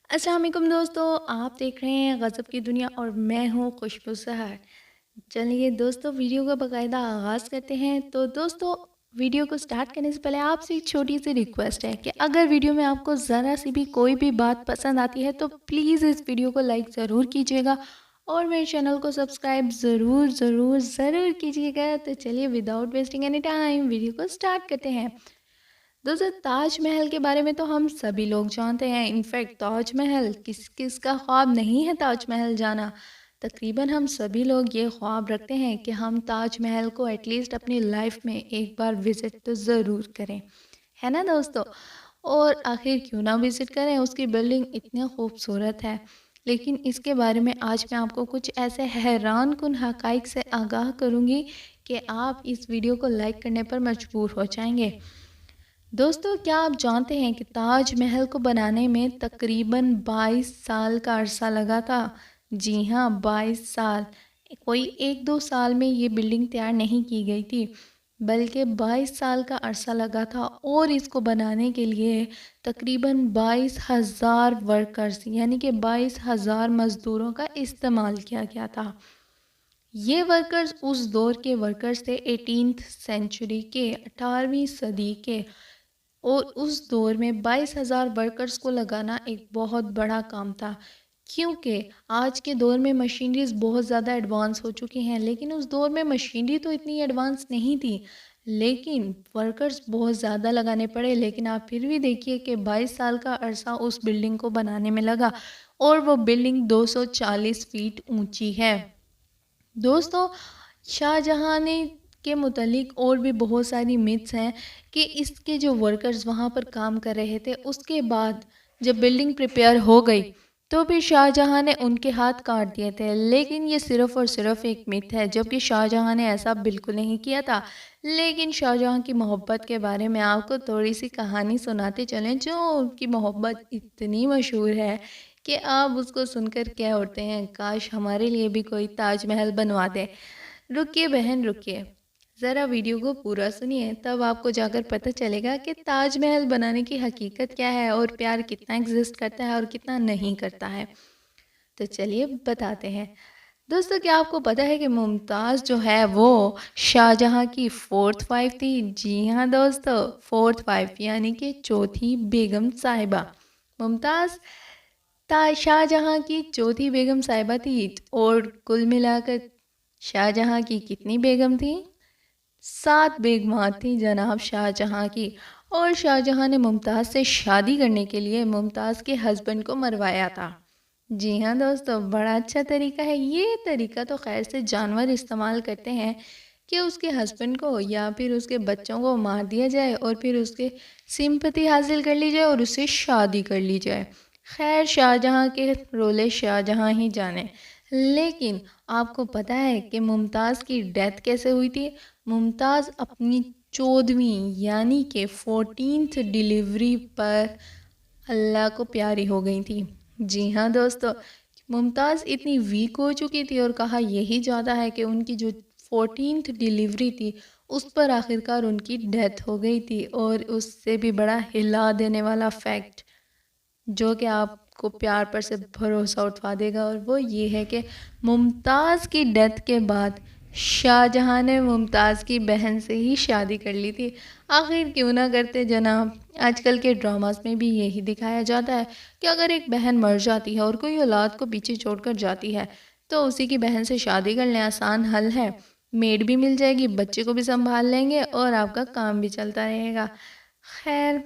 अस्सलाम वालेकुम दोस्तों, आप देख रहे हैं गज़ब की दुनिया और मैं हूँ खुशबू सहर। चलिए दोस्तों, वीडियो का बाकायदा आगाज़ करते हैं। तो दोस्तों, वीडियो को स्टार्ट करने से पहले आपसे एक छोटी सी रिक्वेस्ट है कि अगर वीडियो में आपको ज़रा सी भी कोई भी बात पसंद आती है तो प्लीज़ इस वीडियो को लाइक ज़रूर कीजिएगा और मेरे चैनल को सब्सक्राइब ज़रूर ज़रूर ज़रूर कीजिएगा। तो चलिए without wasting any time video को स्टार्ट करते हैं। दोस्तों, ताजमहल के बारे में तो हम सभी लोग जानते हैं। इनफैक्ट ताजमहल किस किस का ख्वाब नहीं है ताजमहल जाना। तकरीबन हम सभी लोग ये ख्वाब रखते हैं कि हम ताजमहल को एटलीस्ट अपनी लाइफ में एक बार विज़िट तो ज़रूर करें, है ना दोस्तों। और आखिर क्यों ना विज़िट करें, उसकी बिल्डिंग इतनी खूबसूरत है। लेकिन इसके बारे में आज मैं आपको कुछ ऐसे हैरान कुन हक़ाइक़ से आगाह करूँगी कि आप इस वीडियो को लाइक करने पर मजबूर हो जाएंगे। दोस्तों, क्या आप जानते हैं कि ताजमहल को बनाने में तकरीबन 22 साल का अरसा लगा था। जी हाँ, 22 साल। कोई एक दो साल में ये बिल्डिंग तैयार नहीं की गई थी, बल्कि 22 साल का अरसा लगा था। और इसको बनाने के लिए तकरीबन 22,000 वर्कर्स यानी कि 22,000 मज़दूरों का इस्तेमाल किया गया था। ये वर्कर्स उस दौर के वर्कर्स थे, 18th सेंचुरी के, 18वीं सदी के। और उस दौर में 22,000 वर्कर्स को लगाना एक बहुत बड़ा काम था, क्योंकि आज के दौर में मशीनरीज बहुत ज़्यादा एडवांस हो चुकी हैं, लेकिन उस दौर में मशीनरी तो इतनी एडवांस नहीं थी, लेकिन वर्कर्स बहुत ज़्यादा लगाने पड़े। लेकिन आप फिर भी देखिए कि 22 साल का अरसा उस बिल्डिंग को बनाने में लगा और वो बिल्डिंग 240 फीट ऊंची है। दोस्तों, शाहजहाँ ने के मुतालिक और भी बहुत सारी मिथ्स हैं कि इसके जो वर्कर्स वहाँ पर काम कर रहे थे, उसके बाद जब बिल्डिंग प्रिपेयर हो गई तो फिर शाहजहाँ ने उनके हाथ काट दिए थे। लेकिन ये सिर्फ़ और सिर्फ एक मिथ है, जबकि शाहजहाँ ने ऐसा बिल्कुल नहीं किया था। लेकिन शाहजहाँ की मोहब्बत के बारे में आपको थोड़ी सी कहानी सुनाते चलें, जो उनकी मोहब्बत इतनी मशहूर है कि आप उसको सुनकर क्या उठते हैं, काश हमारे लिए भी कोई ताजमहल बनवा दे। रुकिए बहन रुकिए, ज़रा वीडियो को पूरा सुनिए, तब आपको जाकर पता चलेगा कि ताजमहल बनाने की हकीकत क्या है और प्यार कितना एग्जिस्ट करता है और कितना नहीं करता है। तो चलिए बताते हैं। दोस्तों, क्या आपको पता है कि मुमताज़ जो है वो शाहजहाँ की फोर्थ वाइफ थी। जी हाँ दोस्तों, फोर्थ वाइफ यानी कि चौथी बेगम साहिबा। मुमताज़ शाहजहाँ की चौथी बेगम साहिबा थी। और कुल मिलाकर शाहजहाँ की कितनी बेगम थी? 7 बेगमात थी जनाब शाहजहाँ की। और शाहजहाँ ने मुमताज़ से शादी करने के लिए मुमताज़ के हस्बैंड को मरवाया था। जी हाँ दोस्तों, बड़ा अच्छा तरीका है। ये तरीका तो खैर से जानवर इस्तेमाल करते हैं कि उसके हस्बैंड को या फिर उसके बच्चों को मार दिया जाए और फिर उसके सिंपैथी हासिल कर ली जाए और उससे शादी कर ली जाए। खैर, शाहजहाँ के रोले शाहजहाँ ही जाने। लेकिन आपको पता है कि मुमताज़ की डेथ कैसे हुई थी? मुमताज़ अपनी 14वीं यानी कि 14th डिलीवरी पर अल्लाह को प्यारी हो गई थी। जी हाँ दोस्तों, मुमताज़ इतनी वीक हो चुकी थी और कहा यही जाता है कि उनकी जो 14th डिलीवरी थी उस पर आखिरकार उनकी डेथ हो गई थी। और उससे भी बड़ा हिला देने वाला फैक्ट जो कि आपको प्यार पर से भरोसा उठवा देगा, और वो ये है कि मुमताज़ की डेथ के बाद शाहजहाँ ने मुमताज़ की बहन से ही शादी कर ली थी। आखिर क्यों ना करते जनाब। आजकल के ड्रामास में भी यही दिखाया जाता है कि अगर एक बहन मर जाती है और कोई औलाद को पीछे छोड़कर जाती है तो उसी की बहन से शादी कर लें, आसान हल है। मेड भी मिल जाएगी, बच्चे को भी संभाल लेंगे और आपका काम भी चलता रहेगा। खैर,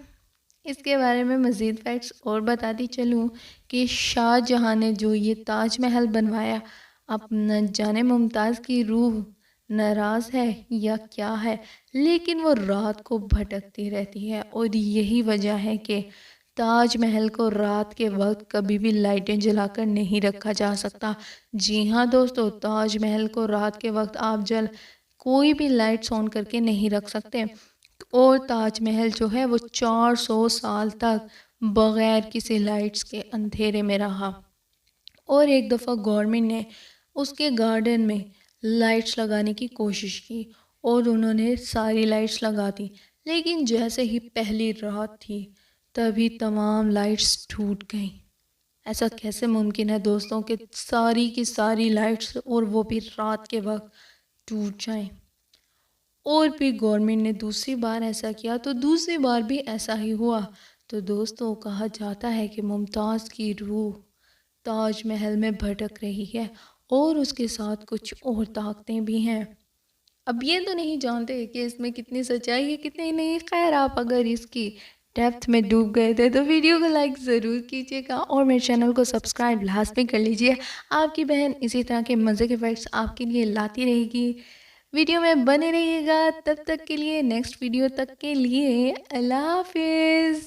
इसके बारे में मज़ीद फैक्ट्स और बताती चलूँ कि शाहजहाँ ने जो ये ताजमहल बनवाया, अब न जाने मुमताज़ की रूह नाराज़ है या क्या है, लेकिन वो रात को भटकती रहती है। और यही वजह है कि ताजमहल को रात के वक्त कभी भी लाइटें जलाकर नहीं रखा जा सकता। जी हाँ दोस्तों, ताजमहल को रात के वक्त आप कोई भी लाइट्स ऑन करके नहीं रख सकते। और ताजमहल जो है वो 400 साल तक बगैर किसी लाइट्स के अंधेरे में रहा। और एक दफ़ा गवर्नमेंट ने उसके गार्डन में लाइट्स लगाने की कोशिश की और उन्होंने सारी लाइट्स लगा दी, लेकिन जैसे ही पहली रात थी तभी तमाम लाइट्स टूट गईं। ऐसा कैसे मुमकिन है दोस्तों कि सारी की सारी लाइट्स और वो भी रात के वक्त टूट जाएं। और फिर गवर्नमेंट ने दूसरी बार ऐसा किया तो दूसरी बार भी ऐसा ही हुआ। तो दोस्तों कहा जाता है कि मुमताज़ की रूह ताजमहल में भटक रही है और उसके साथ कुछ और ताकतें भी हैं। अब ये तो नहीं जानते कि इसमें कितनी सच्चाई है कितनी नहीं। खैर आप अगर इसकी डेप्थ में डूब गए थे तो वीडियो को लाइक ज़रूर कीजिएगा और मेरे चैनल को सब्सक्राइब लाजमी कर लीजिए। आपकी बहन इसी तरह के मज़े के फैक्ट्स आपके लिए लाती रहेगी। वीडियो में बने रहिएगा। तब तक के लिए नेक्स्ट वीडियो तक के लिए अल्लाह हाफिज़।